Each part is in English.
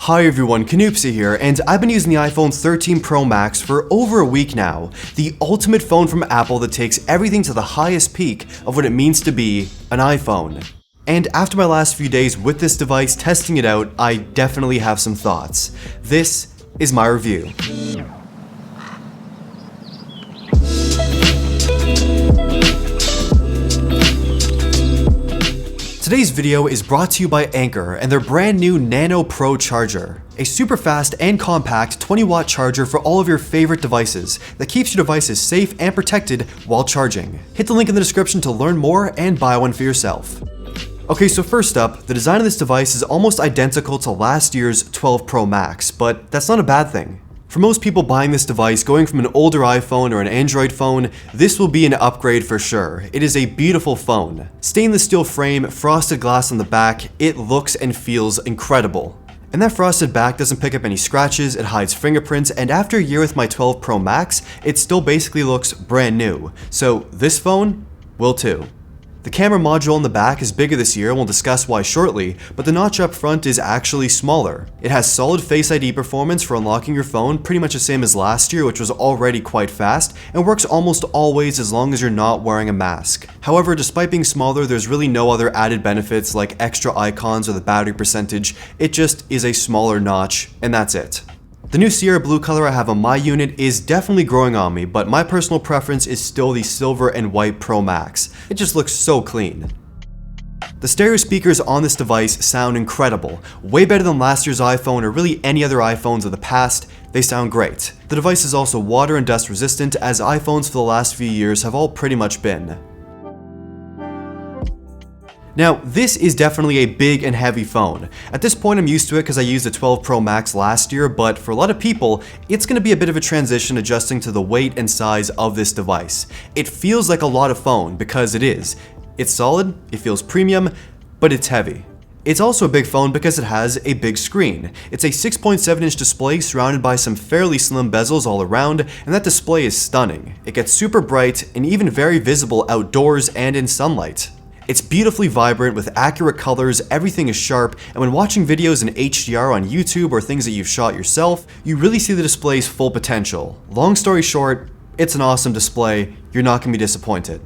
Hi everyone, Canoopsy here, and I've been using the iPhone 13 Pro Max for over a week now. The ultimate phone from Apple that takes everything to the highest peak of what it means to be an iPhone. And after my last few days with this device testing it out, I definitely have some thoughts. This is my review. Today's video is brought to you by Anker and their brand new Nano Pro charger. A super fast and compact 20-watt charger for all of your favorite devices that keeps your devices safe and protected while charging. Hit the link in the description to learn more and buy one for yourself. Okay, so first up, the design of this device is almost identical to last year's 12 Pro Max, but that's not a bad thing. For most people buying this device, going from an older iPhone or an Android phone, this will be an upgrade for sure. It is a beautiful phone. Stainless steel frame, frosted glass on the back, it looks and feels incredible. And that frosted back doesn't pick up any scratches, it hides fingerprints, and after a year with my 12 Pro Max, it still basically looks brand new. So this phone will too. The camera module on the back is bigger this year, and we'll discuss why shortly, but the notch up front is actually smaller. It has solid Face ID performance for unlocking your phone, pretty much the same as last year, which was already quite fast, and works almost always as long as you're not wearing a mask. However, despite being smaller, there's really no other added benefits like extra icons or the battery percentage. It just is a smaller notch, and that's it. The new Sierra blue color I have on my unit is definitely growing on me, but my personal preference is still the silver and white Pro Max. It just looks so clean. The stereo speakers on this device sound incredible, way better than last year's iPhone or really any other iPhones of the past. They sound great. The device is also water and dust resistant, as iPhones for the last few years have all pretty much been. Now, this is definitely a big and heavy phone. At this point, I'm used to it because I used the 12 Pro Max last year, but for a lot of people, it's going to be a bit of a transition adjusting to the weight and size of this device. It feels like a lot of phone because it is. It's solid, it feels premium, but it's heavy. It's also a big phone because it has a big screen. It's a 6.7-inch display surrounded by some fairly slim bezels all around, and that display is stunning. It gets super bright and even very visible outdoors and in sunlight. It's beautifully vibrant with accurate colors, everything is sharp, and when watching videos in HDR on YouTube or things that you've shot yourself, you really see the display's full potential. Long story short, it's an awesome display, you're not going to be disappointed.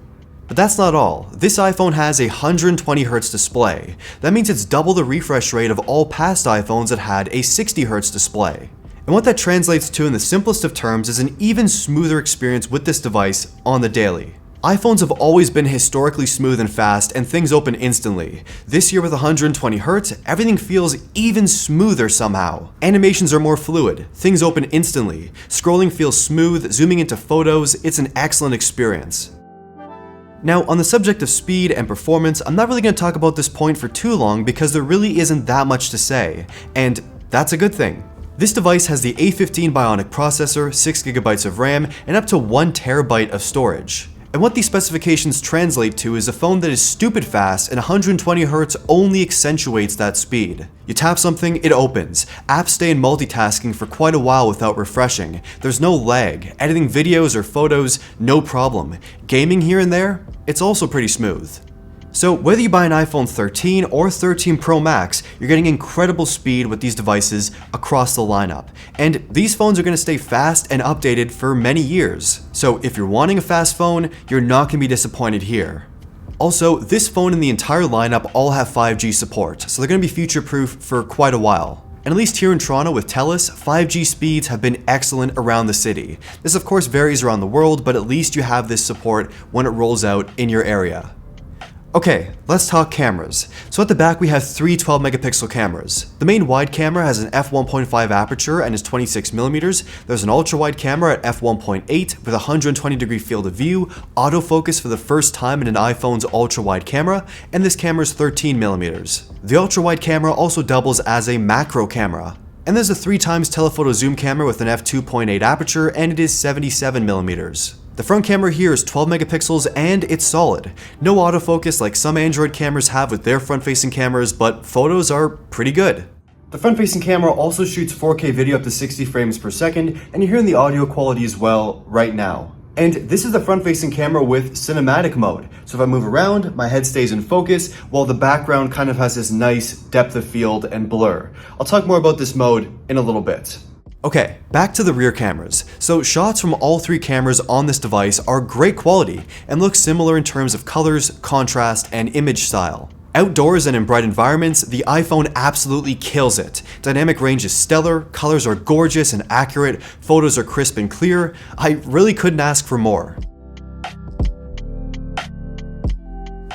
But that's not all. This iPhone has a 120Hz display. That means it's double the refresh rate of all past iPhones that had a 60Hz display. And what that translates to in the simplest of terms is an even smoother experience with this device on the daily. iPhones have always been historically smooth and fast, and things open instantly. This year with 120Hz, everything feels even smoother somehow. Animations are more fluid, things open instantly, scrolling feels smooth, zooming into photos, it's an excellent experience. Now, on the subject of speed and performance, I'm not really going to talk about this point for too long because there really isn't that much to say, and that's a good thing. This device has the A15 Bionic processor, 6GB of RAM, and up to 1TB of storage. And what these specifications translate to is a phone that is stupid fast, and 120Hz only accentuates that speed. You tap something, it opens. Apps stay in multitasking for quite a while without refreshing. There's no lag. Editing videos or photos, no problem. Gaming here and there, it's also pretty smooth. So whether you buy an iPhone 13 or 13 Pro Max, you're getting incredible speed with these devices across the lineup. And these phones are going to stay fast and updated for many years. So if you're wanting a fast phone, you're not going to be disappointed here. Also, this phone and the entire lineup all have 5G support, so they're going to be future-proof for quite a while. And at least here in Toronto with TELUS, 5G speeds have been excellent around the city. This of course varies around the world, but at least you have this support when it rolls out in your area. Okay, let's talk cameras. So at the back we have three 12-megapixel cameras. The main wide camera has an f1.5 aperture and is 26mm. There's an ultra-wide camera at f1.8 with a 120-degree field of view, autofocus for the first time in an iPhone's ultra-wide camera, and this camera is 13mm. The ultra-wide camera also doubles as a macro camera. And there's a 3x telephoto zoom camera with an f2.8 aperture, and it is 77mm. The front camera here is 12 megapixels and it's solid. No autofocus like some Android cameras have with their front-facing cameras, but photos are pretty good. The front-facing camera also shoots 4K video up to 60 frames per second, and you're hearing the audio quality as well right now. And this is the front-facing camera with cinematic mode. So if I move around, my head stays in focus, while the background kind of has this nice depth of field and blur. I'll talk more about this mode in a little bit. Okay, back to the rear cameras. So shots from all three cameras on this device are great quality and look similar in terms of colors, contrast, and image style. Outdoors and in bright environments, the iPhone absolutely kills it. Dynamic range is stellar, colors are gorgeous and accurate, photos are crisp and clear. I really couldn't ask for more.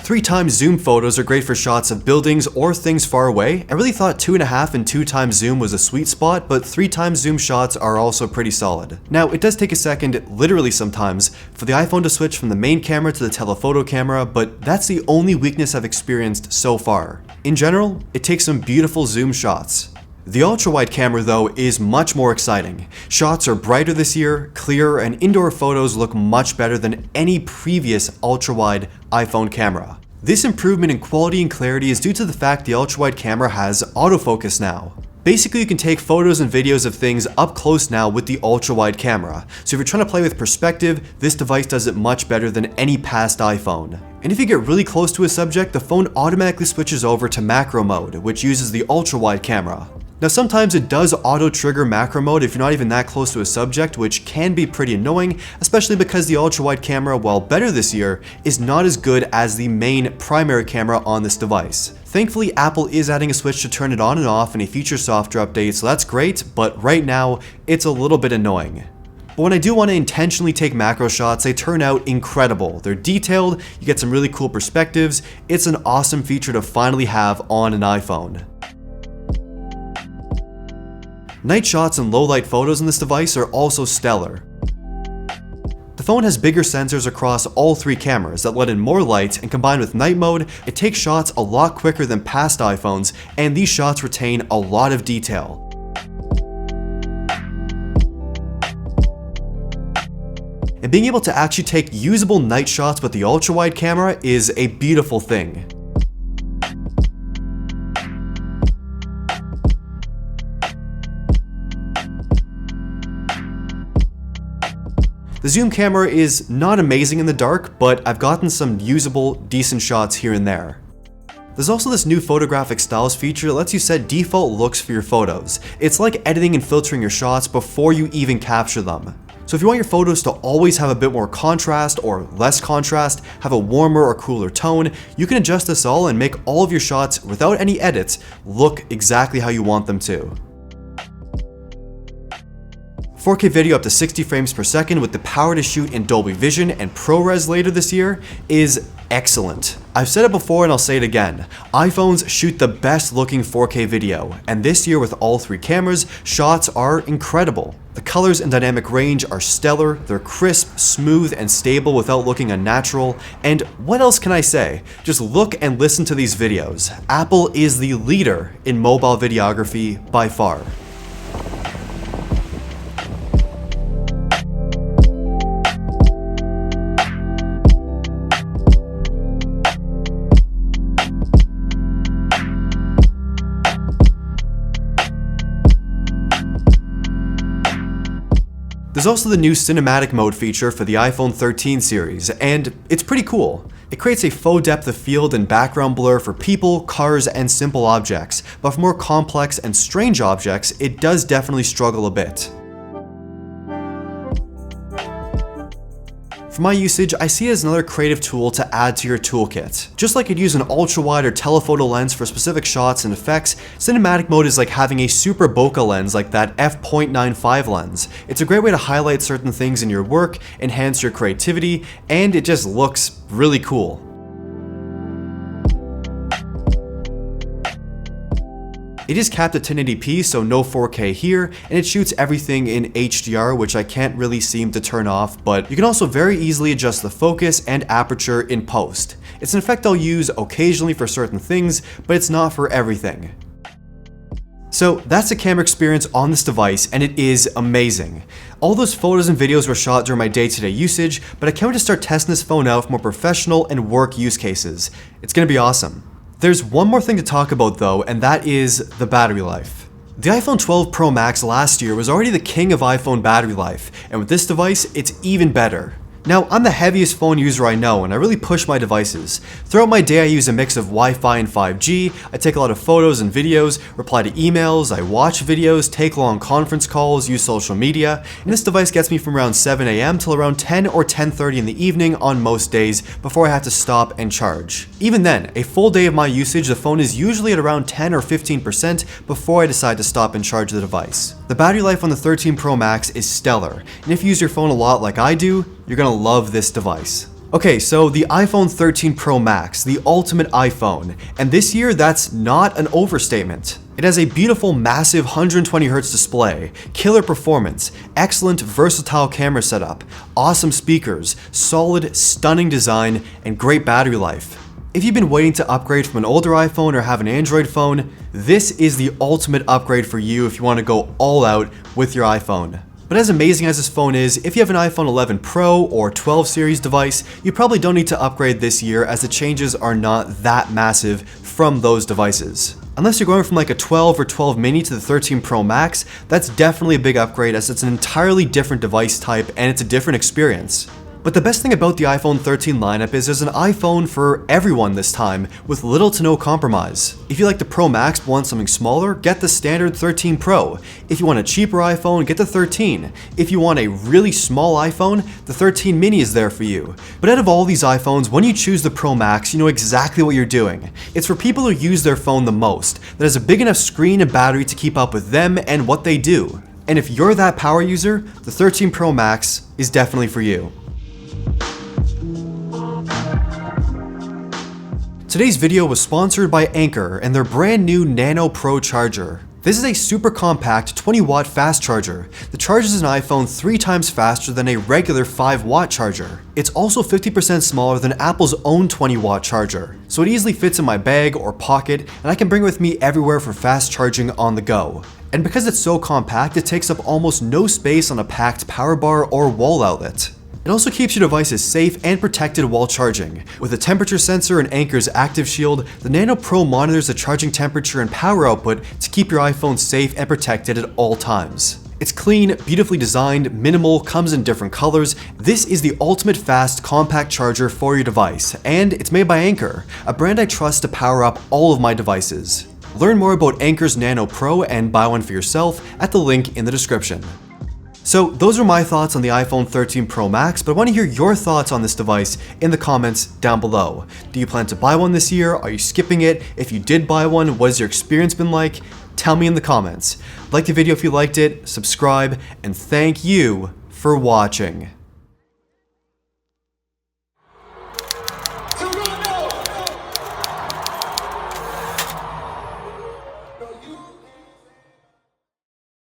3x zoom photos are great for shots of buildings or things far away. I really thought 2.5 and 2x zoom was a sweet spot, but 3x zoom shots are also pretty solid. Now, it does take a second, literally sometimes, for the iPhone to switch from the main camera to the telephoto camera, but that's the only weakness I've experienced so far. In general, it takes some beautiful zoom shots. The ultra-wide camera though is much more exciting. Shots are brighter this year, clearer, and indoor photos look much better than any previous ultra-wide iPhone camera. This improvement in quality and clarity is due to the fact the ultra-wide camera has autofocus now. Basically, you can take photos and videos of things up close now with the ultra-wide camera. So if you're trying to play with perspective, this device does it much better than any past iPhone. And if you get really close to a subject, the phone automatically switches over to macro mode, which uses the ultra-wide camera. Now sometimes it does auto-trigger macro mode if you're not even that close to a subject, which can be pretty annoying, especially because the ultra-wide camera, while better this year, is not as good as the main primary camera on this device. Thankfully, Apple is adding a switch to turn it on and off in a future software update, so that's great, but right now, it's a little bit annoying. But when I do want to intentionally take macro shots, they turn out incredible. They're detailed, you get some really cool perspectives, it's an awesome feature to finally have on an iPhone. Night shots and low-light photos on this device are also stellar. The phone has bigger sensors across all three cameras that let in more light, and combined with night mode, it takes shots a lot quicker than past iPhones, and these shots retain a lot of detail. And being able to actually take usable night shots with the ultra-wide camera is a beautiful thing. The zoom camera is not amazing in the dark, but I've gotten some usable, decent shots here and there. There's also this new photographic styles feature that lets you set default looks for your photos. It's like editing and filtering your shots before you even capture them. So if you want your photos to always have a bit more contrast or less contrast, have a warmer or cooler tone, you can adjust this all and make all of your shots without any edits look exactly how you want them to. 4K video up to 60 frames per second with the power to shoot in Dolby Vision and ProRes later this year is excellent. I've said it before and I'll say it again. iPhones shoot the best looking 4K video, and this year with all three cameras, shots are incredible. The colors and dynamic range are stellar, they're crisp, smooth, and stable without looking unnatural, and what else can I say? Just look and listen to these videos. Apple is the leader in mobile videography by far. There's also the new cinematic mode feature for the iPhone 13 series, and it's pretty cool. It creates a faux depth of field and background blur for people, cars, and simple objects, but for more complex and strange objects, it does definitely struggle a bit. For my usage, I see it as another creative tool to add to your toolkit. Just like you'd use an ultra-wide or telephoto lens for specific shots and effects, cinematic mode is like having a super bokeh lens like that f.95 lens. It's a great way to highlight certain things in your work, enhance your creativity, and it just looks really cool. It is capped at 1080p, so no 4K here, and it shoots everything in HDR, which I can't really seem to turn off, but you can also very easily adjust the focus and aperture in post. It's an effect I'll use occasionally for certain things, but it's not for everything. So that's the camera experience on this device, and it is amazing. All those photos and videos were shot during my day-to-day usage, but I can't wait to start testing this phone out for more professional and work use cases. It's gonna be awesome. There's one more thing to talk about though, and that is the battery life. The iPhone 12 Pro Max last year was already the king of iPhone battery life, and with this device, it's even better. Now, I'm the heaviest phone user I know, and I really push my devices. Throughout my day, I use a mix of Wi-Fi and 5G, I take a lot of photos and videos, reply to emails, I watch videos, take long conference calls, use social media, and this device gets me from around 7 a.m. till around 10 or 10:30 in the evening on most days before I have to stop and charge. Even then, a full day of my usage, the phone is usually at around 10 or 15% before I decide to stop and charge the device. The battery life on the 13 Pro Max is stellar, and if you use your phone a lot like I do, you're gonna love this device. Okay, so the iPhone 13 Pro Max, the ultimate iPhone, and this year that's not an overstatement. It has a beautiful, massive 120Hz display, killer performance, excellent versatile camera setup, awesome speakers, solid, stunning design, and great battery life. If you've been waiting to upgrade from an older iPhone or have an Android phone, this is the ultimate upgrade for you if you want to go all out with your iPhone. But as amazing as this phone is, if you have an iPhone 11 Pro or 12 series device, you probably don't need to upgrade this year as the changes are not that massive from those devices. Unless you're going from like a 12 or 12 mini to the 13 Pro Max, that's definitely a big upgrade as it's an entirely different device type and it's a different experience. But the best thing about the iPhone 13 lineup is there's an iPhone for everyone this time, with little to no compromise. If you like the Pro Max but want something smaller, get the standard 13 Pro. If you want a cheaper iPhone, get the 13. If you want a really small iPhone, the 13 mini is there for you. But out of all these iPhones, when you choose the Pro Max, you know exactly what you're doing. It's for people who use their phone the most, that has a big enough screen and battery to keep up with them and what they do. And if you're that power user, the 13 Pro Max is definitely for you. Today's video was sponsored by Anker and their brand new Nano Pro charger. This is a super compact 20-watt fast charger that charges an iPhone 3 times faster than a regular 5-watt charger. It's also 50% smaller than Apple's own 20-watt charger, so it easily fits in my bag or pocket, and I can bring it with me everywhere for fast charging on the go. And because it's so compact, it takes up almost no space on a packed power bar or wall outlet. It also keeps your devices safe and protected while charging. With a temperature sensor and Anker's Active Shield, the Nano Pro monitors the charging temperature and power output to keep your iPhone safe and protected at all times. It's clean, beautifully designed, minimal, comes in different colors. This is the ultimate fast, compact charger for your device, and it's made by Anker, a brand I trust to power up all of my devices. Learn more about Anker's Nano Pro and buy one for yourself at the link in the description. So those are my thoughts on the iPhone 13 Pro Max, but I want to hear your thoughts on this device in the comments down below. Do you plan to buy one this year? Are you skipping it? If you did buy one, what has your experience been like? Tell me in the comments. Like the video if you liked it, subscribe, and thank you for watching.